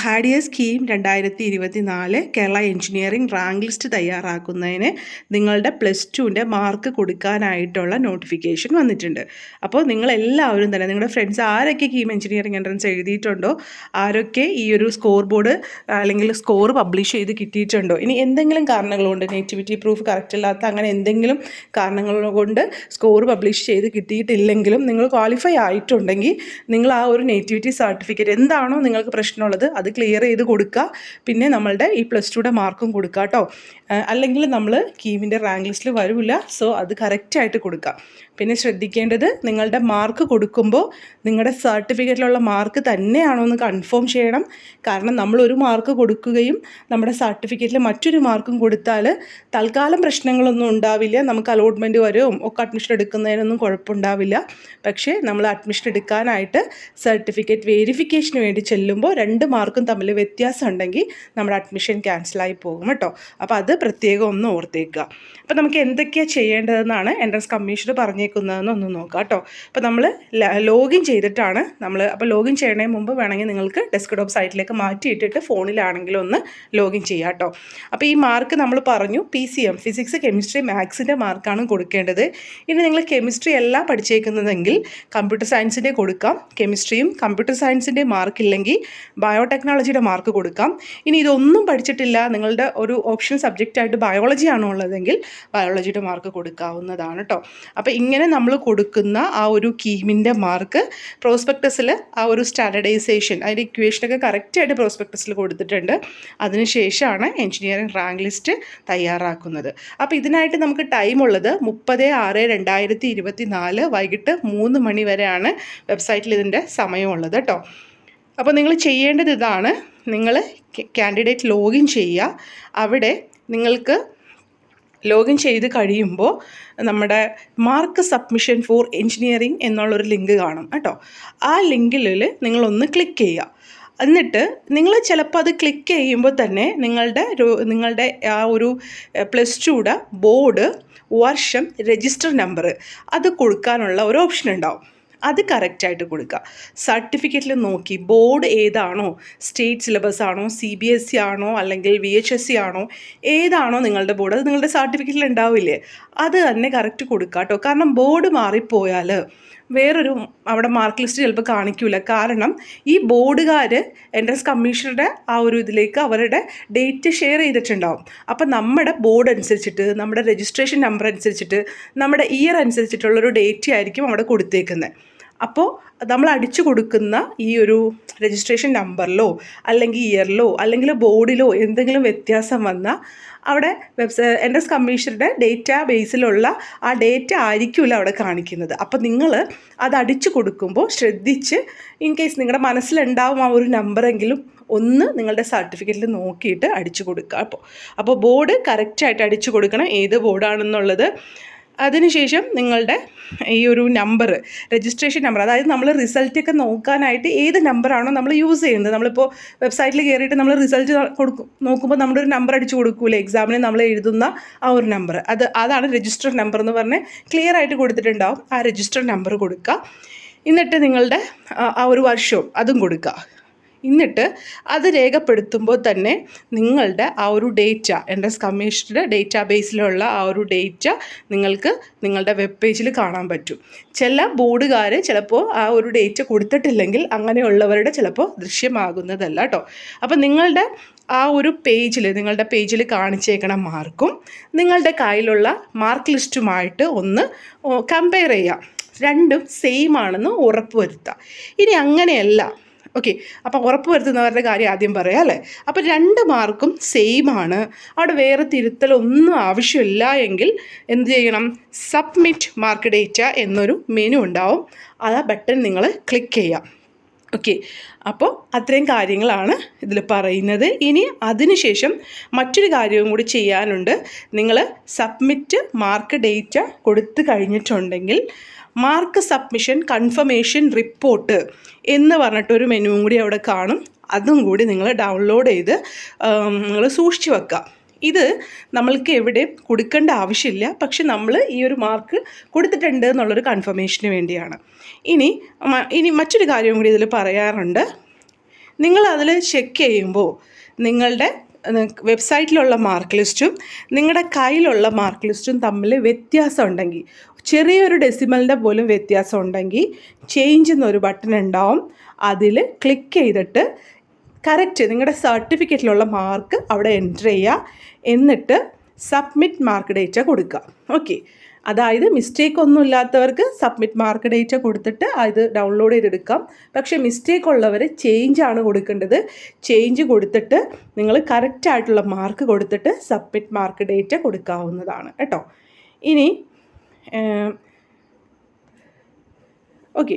ഹാഡിയ scheme 2024 Kerala engineering rank list തയ്യാറാക്കുന്നതിന് നിങ്ങളുടെ +2ൻ്റെ mark കൊടുക്കാനായിട്ടുള്ള notification വന്നിട്ടുണ്ട്. അപ്പോൾ നിങ്ങളെല്ലാവരും തന്നെ നിങ്ങളുടെ ഫ്രണ്ട്സ് ആരൊക്കെ കീം എഞ്ചിനീയറിംഗ് എൻട്രൻസ് എഴുതിയിട്ടുണ്ടോ, ആരൊക്കെ ഈ ഒരു സ്കോർ ബോർഡ് അല്ലെങ്കിൽ സ്കോർ പബ്ലിഷ് ചെയ്ത് കിട്ടിയിട്ടുണ്ടോ, ഇനി എന്തെങ്കിലും കാരണങ്ങൾ കൊണ്ട് നേറ്റിവിറ്റി പ്രൂഫ് കറക്റ്റ് അല്ലാത്ത അങ്ങനെ എന്തെങ്കിലും കാരണങ്ങൾ കൊണ്ട് സ്കോർ പബ്ലിഷ് ചെയ്ത് കിട്ടിയിട്ടില്ലെങ്കിലും നിങ്ങൾ ക്വാളിഫൈ ആയിട്ടുണ്ടെങ്കിൽ നിങ്ങൾ ആ ഒരു നേറ്റിവിറ്റി സർട്ടിഫിക്കറ്റ് എന്താണോ നിങ്ങൾക്ക് പ്രശ്നമുള്ളത് അത് ക്ലിയർ ചെയ്ത് കൊടുക്കുക. പിന്നെ നമ്മളുടെ ഈ +2യുടെ മാർക്കും കൊടുക്കുക കേട്ടോ. അല്ലെങ്കിൽ നമ്മൾ കീമിൻ്റെ റാങ്ക് ലിസ്റ്റിൽ വരില്ല. സോ അത് കറക്റ്റായിട്ട് കൊടുക്കുക. പിന്നെ ശ്രദ്ധിക്കേണ്ടത്, നിങ്ങളുടെ മാർക്ക് കൊടുക്കുമ്പോൾ നിങ്ങളുടെ സർട്ടിഫിക്കറ്റിലുള്ള മാർക്ക് തന്നെയാണോ എന്ന് കൺഫേം ചെയ്യണം. കാരണം നമ്മളൊരു മാർക്ക് കൊടുക്കുകയും നമ്മുടെ സർട്ടിഫിക്കറ്റിൽ മറ്റൊരു മാർക്കും കൊടുത്താൽ തൽക്കാലം പ്രശ്നങ്ങളൊന്നും ഉണ്ടാവില്ല. നമുക്ക് അലോട്ട്മെൻറ്റ് വരും ഒക്കെ അഡ്മിഷൻ എടുക്കുന്നതിനൊന്നും കുഴപ്പമുണ്ടാവില്ല. പക്ഷേ നമ്മൾ അഡ്മിഷൻ എടുക്കാനായിട്ട് സർട്ടിഫിക്കറ്റ് വെരിഫിക്കേഷന് വേണ്ടി ചെല്ലുമ്പോൾ 2 മാർക്കും തമ്മിൽ വ്യത്യാസം ഉണ്ടെങ്കിൽ നമ്മുടെ അഡ്മിഷൻ ക്യാൻസലായി പോകും കേട്ടോ. അപ്പോൾ അത് പ്രത്യേകം ഒന്ന് ഓർത്തേക്കുക. അപ്പോൾ നമുക്ക് എന്തൊക്കെയാണ് ചെയ്യേണ്ടതെന്നാണ് എൻട്രൻസ് കമ്മീഷൻ പറഞ്ഞേക്കുന്നതെന്ന് ഒന്ന് നോക്കാം കേട്ടോ. അപ്പോൾ നമ്മൾ ലോഗിൻ ചെയ്തിട്ടാണ് അപ്പോൾ ലോഗിൻ ചെയ്യുന്നതിന് മുമ്പ് വേണമെങ്കിൽ നിങ്ങൾക്ക് ഡെസ്ക്ടോപ്പ് സൈറ്റിലേക്ക് മാറ്റിയിട്ടിട്ട് ഫോണിലാണെങ്കിലും ഒന്ന് ലോഗിൻ ചെയ്യാം കേട്ടോ. അപ്പോൾ ഈ മാർക്ക് നമ്മൾ പറഞ്ഞു PCM ഫിസിക്സ് കെമിസ്ട്രി മാത്സിൻ്റെ മാർക്കാണ് കൊടുക്കേണ്ടത്. ഇനി നിങ്ങൾ കെമിസ്ട്രി അല്ല പഠിച്ചേക്കുന്നതെങ്കിൽ കമ്പ്യൂട്ടർ സയൻസിൻ്റെ കൊടുക്കാം. കെമിസ്ട്രിയും കമ്പ്യൂട്ടർ സയൻസിൻ്റെ മാർക്കില്ലെങ്കിൽ ബയോടെക്നോളജിയുടെ മാർക്ക് കൊടുക്കാം. ഇനി ഇതൊന്നും പഠിച്ചിട്ടില്ല, നിങ്ങളുടെ ഒരു ഓപ്ഷൻ സബ്ജക്റ്റായിട്ട് ബയോളജി ആണോ ഉള്ളതെങ്കിൽ ബയോളജിയുടെ മാർക്ക് കൊടുക്കാവുന്നതാണ് കേട്ടോ. അപ്പോൾ ഇങ്ങനെ നമ്മൾ കൊടുക്കുന്ന ആ ഒരു കീമിൻ്റെ മാർക്ക് പ്രോസ്പെക്ടസിൽ ആ ഒരു സ്റ്റാൻഡർഡൈസേഷൻ അതിൻ്റെ ഇക്വേഷനൊക്കെ കറക്റ്റായിട്ട് പ്രോസ്പെക്ടസിൽ കൊടുത്തിട്ടുണ്ട്. അതിനുശേഷമാണ് എഞ്ചിനീയറിംഗ് റാങ്ക് ലിസ്റ്റ് തയ്യാറാക്കുന്നത്. അപ്പോൾ ഇതിനായിട്ട് നമുക്ക് ടൈം ഉള്ളത് 30/6/2024 വൈകിട്ട് 3 മണി വരെയാണ് വെബ്സൈറ്റിൽ ഇതിൻ്റെ സമയമുള്ളത് കേട്ടോ. അപ്പോൾ നിങ്ങൾ ചെയ്യേണ്ടത് ഇതാണ്, നിങ്ങൾ കാൻഡിഡേറ്റ് ലോഗിൻ ചെയ്യുക. അവിടെ നിങ്ങൾക്ക് ലോഗിൻ ചെയ്ത് കഴിയുമ്പോൾ നമ്മുടെ മാർക്ക് സബ്മിഷൻ ഫോർ എഞ്ചിനീയറിംഗ് എന്നുള്ളൊരു ലിങ്ക് കാണും കേട്ടോ. ആ ലിങ്കിൽ നിങ്ങളൊന്ന് ക്ലിക്ക് ചെയ്യുക. എന്നിട്ട് നിങ്ങൾ ചിലപ്പോൾ അത് ക്ലിക്ക് ചെയ്യുമ്പോൾ തന്നെ നിങ്ങളുടെ ആ ഒരു +2യുടെ ബോർഡ്, വർഷം, രജിസ്റ്റർ നമ്പർ അത് കൊടുക്കാനുള്ള ഒരു ഓപ്ഷൻ ഉണ്ടാവും. അത് കറക്റ്റായിട്ട് കൊടുക്കുക. സർട്ടിഫിക്കറ്റിൽ നോക്കി ബോർഡ് ഏതാണോ, സ്റ്റേറ്റ് സിലബസ് ആണോ, CBSE ആണോ, അല്ലെങ്കിൽ VHSE ആണോ, ഏതാണോ നിങ്ങളുടെ ബോർഡ്, അത് നിങ്ങളുടെ സർട്ടിഫിക്കറ്റിൽ ഉണ്ടാവില്ലേ, അത് തന്നെ കറക്റ്റ് കൊടുക്കുക കേട്ടോ. കാരണം ബോർഡ് മാറിപ്പോയാൽ വേറൊരു അവിടെ മാർക്ക് ലിസ്റ്റ് ചിലപ്പോൾ കാണിക്കില്ല. കാരണം ഈ ബോർഡുകാർ എൻട്രൻസ് കമ്മീഷണറുടെ ആ ഒരു ഇതിലേക്ക് അവരുടെ ഡേറ്റ് ഷെയർ ചെയ്തിട്ടുണ്ടാവും. അപ്പോൾ നമ്മുടെ ബോർഡ് അനുസരിച്ചിട്ട്, നമ്മുടെ രജിസ്ട്രേഷൻ നമ്പർ അനുസരിച്ചിട്ട്, നമ്മുടെ ഇയർ അനുസരിച്ചിട്ടുള്ളൊരു ഡേറ്റ് ആയിരിക്കും അവിടെ കൊടുത്തേക്കുന്നത്. അപ്പോൾ നമ്മൾ അടിച്ചു കൊടുക്കുന്ന ഈ ഒരു രജിസ്ട്രേഷൻ നമ്പറിലോ അല്ലെങ്കിൽ ഇയറിലോ അല്ലെങ്കിൽ ബോർഡിലോ എന്തെങ്കിലും വ്യത്യാസം വന്നാൽ അവിടെ എൻട്രൻസ് കമ്മീഷണറുടെ ഡേറ്റാ ബേസിലുള്ള ആ ഡേറ്റ ആയിരിക്കില്ല അവിടെ കാണിക്കുന്നത്. അപ്പോൾ നിങ്ങൾ അത് അടിച്ചു കൊടുക്കുമ്പോൾ ശ്രദ്ധിച്ച്, ഇൻ കേസ് നിങ്ങളുടെ മനസ്സിലുണ്ടാവും ആ ഒരു നമ്പറെങ്കിലും ഒന്ന് നിങ്ങളുടെ സർട്ടിഫിക്കറ്റിൽ നോക്കിയിട്ട് അടിച്ചു കൊടുക്കുക. അപ്പോൾ ബോർഡ് കറക്റ്റായിട്ട് അടിച്ചു കൊടുക്കണം, ഏത് ബോർഡാണെന്നുള്ളത്. അതിനുശേഷം നിങ്ങളുടെ ഈ ഒരു നമ്പർ, രജിസ്ട്രേഷൻ നമ്പർ, അതായത് നമ്മൾ റിസൾട്ടൊക്കെ നോക്കാനായിട്ട് ഏത് നമ്പറാണോ നമ്മൾ യൂസ് ചെയ്യുന്നത്, നമ്മളിപ്പോൾ വെബ്സൈറ്റിൽ കയറിയിട്ട് നമ്മൾ റിസൾട്ട് നോക്കുമ്പോൾ നമ്മുടെ ഒരു നമ്പർ അടിച്ചു കൊടുക്കൂലേ, എക്സാമിന് നമ്മൾ എഴുതുന്ന ആ ഒരു നമ്പർ, അതാണ് രജിസ്റ്റർ നമ്പർ എന്ന് പറഞ്ഞ് ക്ലിയർ ആയിട്ട് കൊടുത്തിട്ടുണ്ടാവും. ആ രജിസ്റ്റർ നമ്പർ കൊടുക്കുക. എന്നിട്ട് നിങ്ങളുടെ ആ ഒരു വർഷവും അതും കൊടുക്കുക. എന്നിട്ട് അത് രേഖപ്പെടുത്തുമ്പോൾ തന്നെ നിങ്ങളുടെ ആ ഒരു ഡേറ്റ, എൻട്രൻസ് കമ്മീഷൻ്റെ ഡേറ്റാ ബേസിലുള്ള ആ ഒരു ഡേറ്റ നിങ്ങൾക്ക് നിങ്ങളുടെ വെബ് പേജിൽ കാണാൻ പറ്റും. ചില ബോർഡുകാർ ചിലപ്പോൾ ആ ഒരു ഡേറ്റ കൊടുത്തിട്ടില്ലെങ്കിൽ അങ്ങനെയുള്ളവരുടെ ചിലപ്പോൾ ദൃശ്യമാകുന്നതല്ല കേട്ടോ. അപ്പോൾ നിങ്ങളുടെ ആ ഒരു നിങ്ങളുടെ പേജിൽ കാണിച്ചേക്കണ മാർക്കും നിങ്ങളുടെ കയ്യിലുള്ള മാർക്ക് ലിസ്റ്റുമായിട്ട് ഒന്ന് കമ്പയർ ചെയ്യാം. രണ്ടും സെയിം ആണെന്ന് ഉറപ്പ് വരുത്തുക. ഇനി അങ്ങനെയല്ല, ഓക്കെ, അപ്പോൾ ഉറപ്പ് വരുത്തുന്നവരുടെ കാര്യം ആദ്യം പറയാം അല്ലേ. അപ്പോൾ 2 മാർക്കും സെയിം ആണ്, അവിടെ വേറെ തിരുത്തലൊന്നും ആവശ്യമില്ല എങ്കിൽ എന്ത് ചെയ്യണം, സബ്മിറ്റ് മാർക്ക് ഡേറ്റ എന്നൊരു മെനു ഉണ്ടാവും. ആ ബട്ടൺ നിങ്ങൾ ക്ലിക്ക് ചെയ്യാം. ഓക്കെ, അപ്പോൾ അത്രയും കാര്യങ്ങളാണ് ഇതിൽ പറയുന്നത്. ഇനി അതിനുശേഷം മറ്റൊരു കാര്യവും കൂടി ചെയ്യാനുണ്ട്. നിങ്ങൾ സബ്മിറ്റ് മാർക്ക് ഡേറ്റ കൊടുത്തു കഴിഞ്ഞിട്ടുണ്ടെങ്കിൽ മാർക്ക് സബ്മിഷൻ കൺഫർമേഷൻ റിപ്പോർട്ട് എന്ന് പറഞ്ഞിട്ടൊരു മെനുവും കൂടി അവിടെ കാണും. അതും കൂടി നിങ്ങൾ ഡൗൺലോഡ് ചെയ്ത് നിങ്ങൾ സൂക്ഷിച്ച് വെക്കുക. ഇത് നമ്മൾക്ക് എവിടെയും കൊടുക്കേണ്ട ആവശ്യമില്ല, പക്ഷെ നമ്മൾ ഈ ഒരു മാർക്ക് കൊടുത്തിട്ടുണ്ട് എന്നുള്ളൊരു കൺഫർമേഷന് വേണ്ടിയാണ്. ഇനി മറ്റൊരു കാര്യം കൂടി ഇതിൽ പറയാറുണ്ട്. നിങ്ങൾ അതിൽ ചെക്ക് ചെയ്യുമ്പോൾ നിങ്ങളുടെ വെബ്സൈറ്റിലുള്ള മാർക്ക് ലിസ്റ്റും നിങ്ങളുടെ കയ്യിലുള്ള മാർക്ക് ലിസ്റ്റും തമ്മിൽ വ്യത്യാസം ഉണ്ടെങ്കിൽ, ചെറിയൊരു ഡെസിമലിൻ്റെ പോലും വ്യത്യാസം ഉണ്ടെങ്കിൽ ചേഞ്ച് എന്നൊരു ബട്ടൺ ഉണ്ടാവും. അതിൽ ക്ലിക്ക് ചെയ്തിട്ട് കറക്റ്റ് നിങ്ങളുടെ സർട്ടിഫിക്കറ്റിലുള്ള മാർക്ക് അവിടെ എൻറ്റർ ചെയ്യുക. എന്നിട്ട് സബ്മിറ്റ് മാർക്ക് ഡേറ്റ കൊടുക്കുക. ഓക്കെ, അതായത് മിസ്റ്റേക്ക് ഒന്നും ഇല്ലാത്തവർക്ക് സബ്മിറ്റ് മാർക്ക് ഡേറ്റ കൊടുത്തിട്ട് അത് ഡൗൺലോഡ് ചെയ്തെടുക്കാം. പക്ഷേ മിസ്റ്റേക്ക് ഉള്ളവർ ചേഞ്ചാണ് കൊടുക്കേണ്ടത്. ചേഞ്ച് കൊടുത്തിട്ട് നിങ്ങൾ കറക്റ്റായിട്ടുള്ള മാർക്ക് കൊടുത്തിട്ട് സബ്മിറ്റ് മാർക്ക് ഡേറ്റ കൊടുക്കാവുന്നതാണ് കേട്ടോ. ഇനി ഓക്കെ,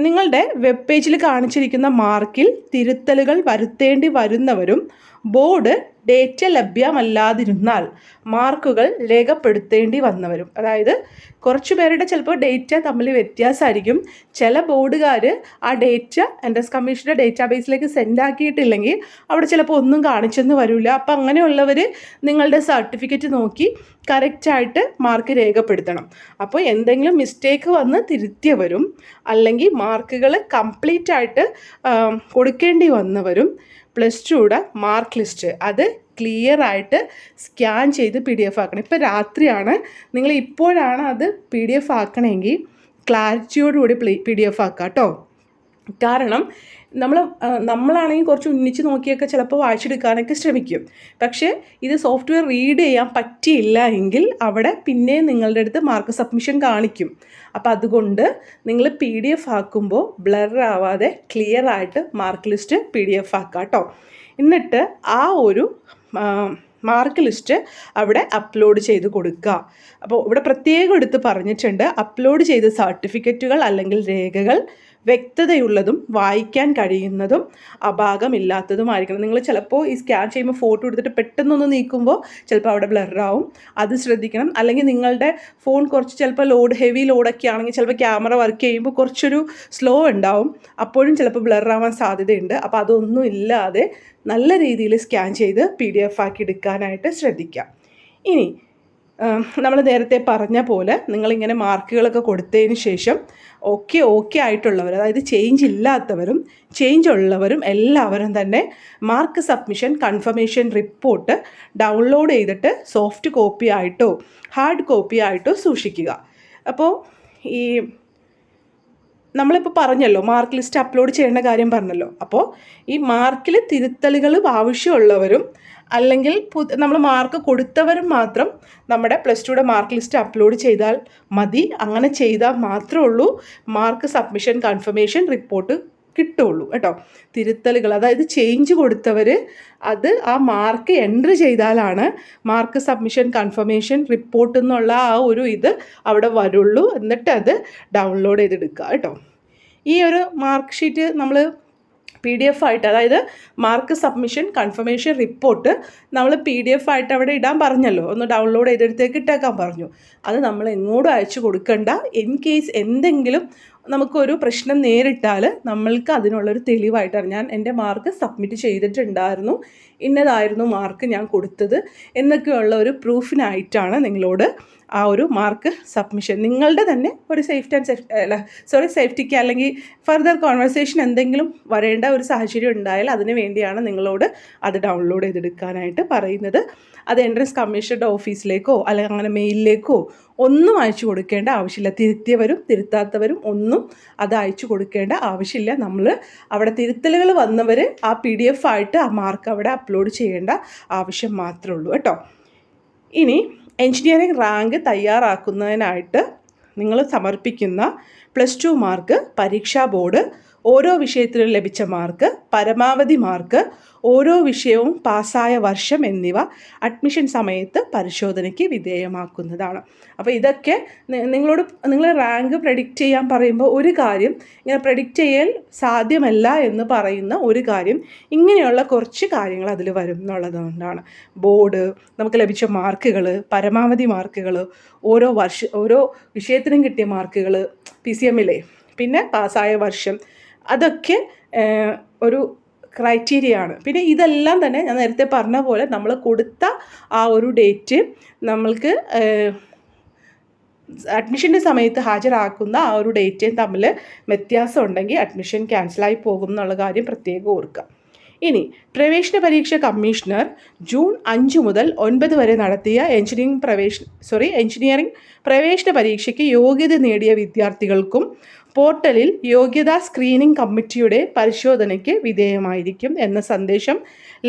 നിങ്ങളുടെ വെബ് പേജിൽ കാണിച്ചിരിക്കുന്ന മാർക്കിൽ തിരുത്തലുകൾ വരുത്തേണ്ടി വരുന്നവരും ബോർഡ് ഡേറ്റ ലഭ്യമല്ലാതിരുന്നാൽ മാർക്കുകൾ രേഖപ്പെടുത്തേണ്ടി വന്നവരും, അതായത് കുറച്ച് പേരുടെ ചിലപ്പോൾ ഡേറ്റ തമ്മിൽ വ്യത്യാസമായിരിക്കും. ചില ബോർഡുകാർ ആ ഡേറ്റ എൻട്രൻസ് കമ്മീഷൻ്റെ ഡേറ്റാബേസിലേക്ക് സെൻഡ് ആക്കിയിട്ടില്ലെങ്കിൽ അവിടെ ചിലപ്പോൾ ഒന്നും കാണിച്ചെന്ന് വരില്ല. അപ്പോൾ അങ്ങനെയുള്ളവർ നിങ്ങളുടെ സർട്ടിഫിക്കറ്റ് നോക്കി കറക്റ്റായിട്ട് മാർക്ക് രേഖപ്പെടുത്തണം. അപ്പോൾ എന്തെങ്കിലും മിസ്റ്റേക്ക് വന്ന് തിരുത്തിയവരും അല്ലെങ്കിൽ മാർക്കുകൾ കംപ്ലീറ്റ് ആയിട്ട് കൊടുക്കേണ്ടി വന്നവരും +2യുടെ മാർക്ക് ലിസ്റ്റ് അത് ക്ലിയർ ആയിട്ട് സ്കാൻ ചെയ്ത് PDF ആക്കണം. ഇപ്പോൾ രാത്രിയാണ്, നിങ്ങൾ ഇപ്പോഴാണ് അത് PDF ആക്കണമെങ്കിൽ ക്ലാരിറ്റിയോടുകൂടി PDF ആക്കുക കേട്ടോ. കാരണം നമ്മളാണെങ്കിൽ കുറച്ച് ഉന്നിച്ച് നോക്കിയൊക്കെ ചിലപ്പോൾ വായിച്ചെടുക്കാനൊക്കെ ശ്രമിക്കും. പക്ഷേ ഇത് സോഫ്റ്റ്വെയർ റീഡ് ചെയ്യാൻ പറ്റിയില്ല എങ്കിൽ അവിടെ പിന്നെ നിങ്ങളുടെ അടുത്ത് മാർക്ക് സബ്മിഷൻ കാണിക്കും. അപ്പോൾ അതുകൊണ്ട് നിങ്ങൾ PDF ആക്കുമ്പോൾ ബ്ലർ ആവാതെ ക്ലിയർ ആയിട്ട് മാർക്ക് ലിസ്റ്റ് PDF ആക്കുക കേട്ടോ. എന്നിട്ട് ആ ഒരു മാർക്ക് ലിസ്റ്റ് അവിടെ അപ്ലോഡ് ചെയ്ത് കൊടുക്കുക. അപ്പോൾ ഇവിടെ പ്രത്യേകം എടുത്ത് പറഞ്ഞിട്ടുണ്ട്, അപ്ലോഡ് ചെയ്ത സർട്ടിഫിക്കറ്റുകൾ അല്ലെങ്കിൽ രേഖകൾ വ്യക്തതയുള്ളതും വായിക്കാൻ കഴിയുന്നതും അപാകമില്ലാത്തതുമായിരിക്കണം. നിങ്ങൾ ചിലപ്പോൾ ഈ സ്കാൻ ചെയ്യുമ്പോൾ ഫോട്ടോ എടുത്തിട്ട് പെട്ടെന്നൊന്ന് നീക്കുമ്പോൾ ചിലപ്പോൾ അവിടെ ബ്ലറാവും, അത് ശ്രദ്ധിക്കണം. അല്ലെങ്കിൽ നിങ്ങളുടെ ഫോൺ കുറച്ച് ചിലപ്പോൾ ഹെവി ലോഡൊക്കെ ആണെങ്കിൽ ചിലപ്പോൾ ക്യാമറ വർക്ക് ചെയ്യുമ്പോൾ കുറച്ചൊരു സ്ലോ ഉണ്ടാവും, അപ്പോഴും ചിലപ്പോൾ ബ്ലറാവാൻ സാധ്യതയുണ്ട്. അപ്പോൾ അതൊന്നും ഇല്ലാതെ നല്ല രീതിയിൽ സ്കാൻ ചെയ്ത് PDF ആക്കി എടുക്കാനായിട്ട് ശ്രദ്ധിക്കാം. ഇനി നമ്മൾ നേരത്തെ പറഞ്ഞ പോലെ നിങ്ങളിങ്ങനെ മാർക്കുകളൊക്കെ കൊടുത്തതിന് ശേഷം ഓക്കെ ആയിട്ടുള്ളവർ, അതായത് ചേഞ്ച് ഇല്ലാത്തവരും ചേഞ്ച് ഉള്ളവരും എല്ലാവരും തന്നെ mark submission confirmation report download ചെയ്തിട്ട് സോഫ്റ്റ് കോപ്പി ആയിട്ടോ ഹാർഡ് കോപ്പി ആയിട്ടോ സൂക്ഷിക്കുക. അപ്പോൾ ഈ നമ്മളിപ്പോൾ പറഞ്ഞല്ലോ മാർക്ക് ലിസ്റ്റ് അപ്ലോഡ് ചെയ്യേണ്ട കാര്യം പറഞ്ഞല്ലോ. അപ്പോൾ ഈ മാർക്കിൽ തിരുത്തലുകൾ ആവശ്യമുള്ളവരും അല്ലെങ്കിൽ നമ്മൾ മാർക്ക് കൊടുത്തവരും മാത്രം നമ്മുടെ +2യുടെ മാർക്ക് ലിസ്റ്റ് അപ്ലോഡ് ചെയ്താൽ മതി. അങ്ങനെ ചെയ്താൽ മാത്രമേ ഉള്ളൂ മാർക്ക് സബ്മിഷൻ കൺഫർമേഷൻ റിപ്പോർട്ട് കിട്ടുള്ളൂ കേട്ടോ. തിരുത്തലുകൾ, അതായത് ചേഞ്ച് കൊടുത്തവർ അത് ആ മാർക്ക് എൻട്രി ചെയ്താലാണ് മാർക്ക് സബ്മിഷൻ കൺഫർമേഷൻ റിപ്പോർട്ട് എന്നുള്ള ആ ഒരു ഇത് അവിടെ വരുള്ളൂ. എന്നിട്ട് അത് ഡൗൺലോഡ് ചെയ്തെടുക്കുക കേട്ടോ. ഈ ഒരു മാർക്ക് ഷീറ്റ് നമ്മൾ PDF ആയിട്ട്, അതായത് മാർക്ക് സബ്മിഷൻ കൺഫർമേഷൻ റിപ്പോർട്ട് നമ്മൾ PDF ആയിട്ട് അവിടെ ഇടാൻ പറഞ്ഞല്ലോ, ഒന്ന് ഡൗൺലോഡ് ചെയ്തെടുത്തേക്ക് ഇട്ടേക്കാൻ പറഞ്ഞു. അത് നമ്മൾ എങ്ങോട്ടും അയച്ചു കൊടുക്കണ്ട. ഇൻ കേസ് എന്തെങ്കിലും നമുക്കൊരു പ്രശ്നം നേരിട്ടാൽ നമ്മൾക്ക് അതിനുള്ളൊരു തെളിവായിട്ടാണ്, ഞാൻ എൻ്റെ മാർക്ക് സബ്മിറ്റ് ചെയ്തിട്ടുണ്ടായിരുന്നു, ഇന്നതായിരുന്നു മാർക്ക് ഞാൻ കൊടുത്തത് എന്നൊക്കെയുള്ള ഒരു പ്രൂഫിനായിട്ടാണ് നിങ്ങളോട് ആ ഒരു മാർക്ക് സബ്മിഷൻ, നിങ്ങളുടെ തന്നെ ഒരു സേഫ്റ്റിക്ക് അല്ലെങ്കിൽ ഫർദർ കോൺവെർസേഷൻ എന്തെങ്കിലും വരേണ്ട ഒരു സാഹചര്യം ഉണ്ടായാൽ അതിന് വേണ്ടിയാണ് നിങ്ങളോട് അത് ഡൗൺലോഡ് ചെയ്തെടുക്കാനായിട്ട് പറയുന്നത്. അത് എൻട്രൻസ് കമ്മീഷൻ്റെ ഓഫീസിലേക്കോ അല്ലെങ്കിൽ അങ്ങനെ മെയിലിലേക്കോ ഒന്നും അയച്ചു കൊടുക്കേണ്ട ആവശ്യമില്ല. തിരുത്തിയവരും തിരുത്താത്തവരും ഒന്നും അത് അയച്ചു കൊടുക്കേണ്ട ആവശ്യമില്ല. നമ്മൾ അവിടെ തിരുത്തലുകൾ വന്നവർ ആ PDF ആയിട്ട് ആ മാർക്ക് അവിടെ അപ്ലോഡ് ചെയ്യേണ്ട ആവശ്യം മാത്രമേ ഉള്ളൂ കേട്ടോ. ഇനി എഞ്ചിനീയറിംഗ് റാങ്ക് തയ്യാറാക്കുന്നതിനായിട്ട് നിങ്ങൾ സമർപ്പിക്കുന്ന +2 മാർക്ക്, പരീക്ഷാ ബോർഡ്, ഓരോ വിഷയത്തിലും ലഭിച്ച മാർക്ക്, പരമാവധി മാർക്ക്, ഓരോ വിഷയവും പാസ്സായ വർഷം എന്നിവ അഡ്മിഷൻ സമയത്ത് പരിശോധനയ്ക്ക് വിധേയമാക്കുന്നതാണ്. അപ്പോൾ ഇതൊക്കെ നിങ്ങൾ റാങ്ക് പ്രെഡിക്റ്റ് ചെയ്യാൻ പറയുമ്പോൾ ഒരു കാര്യം, ഇങ്ങനെ പ്രെഡിക്റ്റ് ചെയ്യൽ സാധ്യമല്ല എന്ന് പറയുന്ന ഒരു കാര്യം, ഇങ്ങനെയുള്ള കുറച്ച് കാര്യങ്ങൾ അതിൽ വരും എന്നുള്ളതുകൊണ്ടാണ്. ബോർഡ്, നമുക്ക് ലഭിച്ച മാർക്കുകൾ, പരമാവധി മാർക്കുകൾ, ഓരോ വിഷയത്തിനും കിട്ടിയ മാർക്കുകൾ, PCMലെ, പിന്നെ പാസ്സായ വർഷം, അതൊക്കെ ഒരു ക്രൈറ്റീരിയ ആണ്. പിന്നെ ഇതെല്ലാം തന്നെ ഞാൻ നേരത്തെ പറഞ്ഞ പോലെ നമ്മൾ കൊടുത്ത ആ ഒരു ഡേറ്റ് നമ്മൾക്ക് അഡ്മിഷൻ്റെ സമയത്ത് ഹാജരാക്കുന്ന ആ ഒരു ഡേറ്റയും തമ്മിൽ വ്യത്യാസം ഉണ്ടെങ്കിൽ അഡ്മിഷൻ ക്യാൻസലായി പോകും എന്നുള്ള കാര്യം പ്രത്യേകം ഓർക്കുക. ഇനി പ്രവേശന പരീക്ഷ കമ്മീഷണർ ജൂൺ 5 മുതൽ 9 വരെ നടത്തിയ എഞ്ചിനീയറിംഗ് പ്രവേശന പരീക്ഷയ്ക്ക് യോഗ്യത നേടിയ വിദ്യാർത്ഥികൾക്കും പോർട്ടലിൽ യോഗ്യതാ സ്ക്രീനിംഗ് കമ്മിറ്റിയുടെ പരിശോധനയ്ക്ക് വിധേയമായിരിക്കും എന്ന സന്ദേശം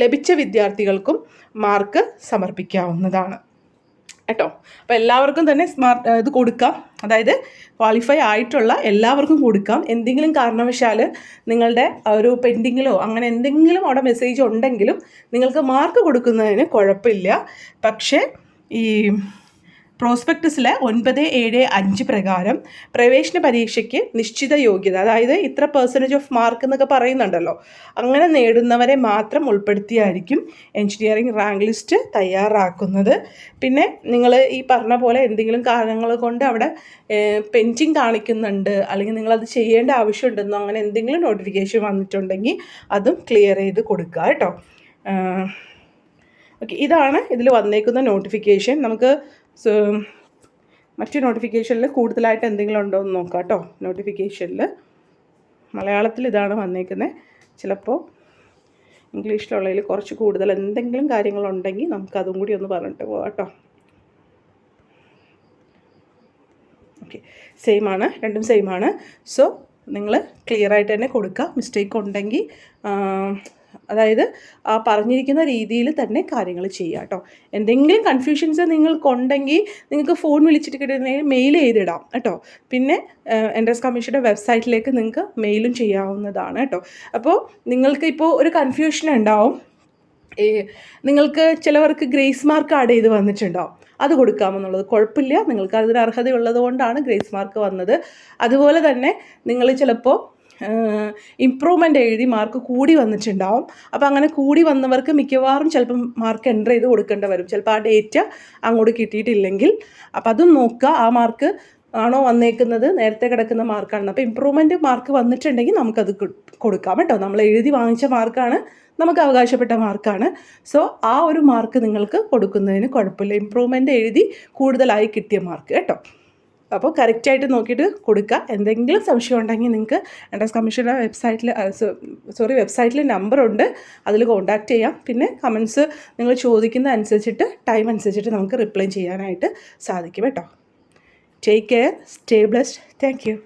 ലഭിച്ച വിദ്യാർത്ഥികൾക്കും മാർക്ക് സമർപ്പിക്കാവുന്നതാണ് കേട്ടോ. അപ്പോൾ എല്ലാവർക്കും തന്നെ ഇത് കൊടുക്കാം, അതായത് ക്വാളിഫൈ ആയിട്ടുള്ള എല്ലാവർക്കും കൊടുക്കാം. എന്തെങ്കിലും കാരണവശാൽ നിങ്ങളുടെ ഒരു പെൻഡിങ്ങിലോ അങ്ങനെ എന്തെങ്കിലും അവിടെ മെസ്സേജ് ഉണ്ടെങ്കിലും നിങ്ങൾക്ക് മാർക്ക് കൊടുക്കുന്നതിന് കുഴപ്പമില്ല. പക്ഷേ ഈ പ്രോസ്പെക്ടസിലെ 9.7.5 പ്രകാരം പ്രവേശന പരീക്ഷയ്ക്ക് നിശ്ചിത യോഗ്യത, അതായത് ഇത്ര പെർസെൻറ്റേജ് ഓഫ് മാർക്ക് എന്നൊക്കെ പറയുന്നുണ്ടല്ലോ, അങ്ങനെ നേടുന്നവരെ മാത്രം ഉൾപ്പെടുത്തിയായിരിക്കും എഞ്ചിനീയറിംഗ് റാങ്ക് ലിസ്റ്റ് തയ്യാറാക്കുന്നത്. പിന്നെ നിങ്ങൾ ഈ പറഞ്ഞ പോലെ എന്തെങ്കിലും കാരണങ്ങൾ കൊണ്ട് അവിടെ പെൻഡിങ് കാണിക്കുന്നുണ്ട്, അല്ലെങ്കിൽ നിങ്ങളത് ചെയ്യേണ്ട ആവശ്യമുണ്ടെന്നോ അങ്ങനെ എന്തെങ്കിലും നോട്ടിഫിക്കേഷൻ വന്നിട്ടുണ്ടെങ്കിൽ അതും ക്ലിയർ ചെയ്ത് കൊടുക്കുക കേട്ടോ. ഓക്കെ, ഇതാണ് ഇതിൽ വന്നേക്കുന്ന നോട്ടിഫിക്കേഷൻ. നമുക്ക് മറ്റ് നോട്ടിഫിക്കേഷനിൽ കൂടുതലായിട്ട് എന്തെങ്കിലും ഉണ്ടോ എന്ന് നോക്കാം കേട്ടോ. നോട്ടിഫിക്കേഷനിൽ മലയാളത്തിൽ ഇതാണ് വന്നേക്കുന്നത്. ചിലപ്പോൾ ഇംഗ്ലീഷിലുള്ളതിൽ കുറച്ച് കൂടുതൽ എന്തെങ്കിലും കാര്യങ്ങളുണ്ടെങ്കിൽ നമുക്ക് അതും കൂടി ഒന്ന് പറഞ്ഞിട്ട് പോകാം കേട്ടോ. ഓക്കെ, സെയിമാണ്, രണ്ടും സെയിമാണ്. സോ നിങ്ങൾ ക്ലിയറായിട്ട് തന്നെ കൊടുക്കുക. മിസ്റ്റേക്ക് ഉണ്ടെങ്കിൽ അതായത് ആ പറഞ്ഞിരിക്കുന്ന രീതിയിൽ തന്നെ കാര്യങ്ങൾ ചെയ്യുക കേട്ടോ. എന്തെങ്കിലും കൺഫ്യൂഷൻസ് നിങ്ങൾക്കുണ്ടെങ്കിൽ നിങ്ങൾക്ക് ഫോൺ വിളിച്ചിട്ട് കിട്ടുന്നതിന് മെയിൽ ചെയ്തിടാം കേട്ടോ. പിന്നെ എൻട്രൻസ് കമ്മീഷൻ്റെ വെബ്സൈറ്റിലേക്ക് നിങ്ങൾക്ക് മെയിലും ചെയ്യാവുന്നതാണ് കേട്ടോ. അപ്പോൾ നിങ്ങൾക്ക് ഇപ്പോൾ ഒരു കൺഫ്യൂഷൻ ഉണ്ടാവും, നിങ്ങൾക്ക് ചിലവർക്ക് ഗ്രേസ് മാർക്ക് ആഡ് ചെയ്ത് വന്നിട്ടുണ്ടാവും, അത് കൊടുക്കാമെന്നുള്ളത് കുഴപ്പമില്ല. നിങ്ങൾക്ക് അതിന് അർഹതയുള്ളത് കൊണ്ടാണ് ഗ്രേസ് മാർക്ക് വന്നത്. അതുപോലെ തന്നെ നിങ്ങൾ ചിലപ്പോൾ ഇംപ്രൂവ്മെൻ്റ് എഴുതി മാർക്ക് കൂടി വന്നിട്ടുണ്ടാവും. അപ്പോൾ അങ്ങനെ കൂടി വന്നവർക്ക് മിക്കവാറും ചിലപ്പം മാർക്ക് എൻ്റർ ചെയ്ത് കൊടുക്കേണ്ടി വരും, ചിലപ്പോൾ ആ ഡേറ്റ അങ്ങോട്ട് കിട്ടിയിട്ടില്ലെങ്കിൽ. അപ്പോൾ അതും നോക്കുക, ആ മാർക്ക് ആണോ വന്നേക്കുന്നത്, നേരത്തെ കിടക്കുന്ന മാർക്കാണ്. അപ്പോൾ ഇംപ്രൂവ്മെൻറ്റ് മാർക്ക് വന്നിട്ടുണ്ടെങ്കിൽ നമുക്കത് കൊടുക്കാം കേട്ടോ. നമ്മൾ എഴുതി വാങ്ങിച്ച മാർക്കാണ്, നമുക്ക് അവകാശപ്പെട്ട മാർക്കാണ്. സോ ആ ഒരു മാർക്ക് നിങ്ങൾക്ക് കൊടുക്കുന്നതിന് കുഴപ്പമില്ല, ഇംപ്രൂവ്മെൻ്റ് എഴുതി കൂടുതലായി കിട്ടിയ മാർക്ക് കേട്ടോ. അപ്പോൾ കറക്റ്റായിട്ട് നോക്കിയിട്ട് കൊടുക്കുക. എന്തെങ്കിലും സംശയം ഉണ്ടെങ്കിൽ നിങ്ങൾക്ക് എൻട്രൻസ് കമ്മീഷൻ്റെ വെബ്സൈറ്റിൽ നമ്പറുണ്ട്, അതിൽ കോൺടാക്റ്റ് ചെയ്യാം. പിന്നെ കമൻസ് നിങ്ങൾ ചോദിക്കുന്ന അനുസരിച്ചിട്ട് ടൈം അനുസരിച്ചിട്ട് നമുക്ക് റിപ്ലൈ ചെയ്യാനായിട്ട് സാധിക്കും കേട്ടോ. Take care, stay blessed, thank you.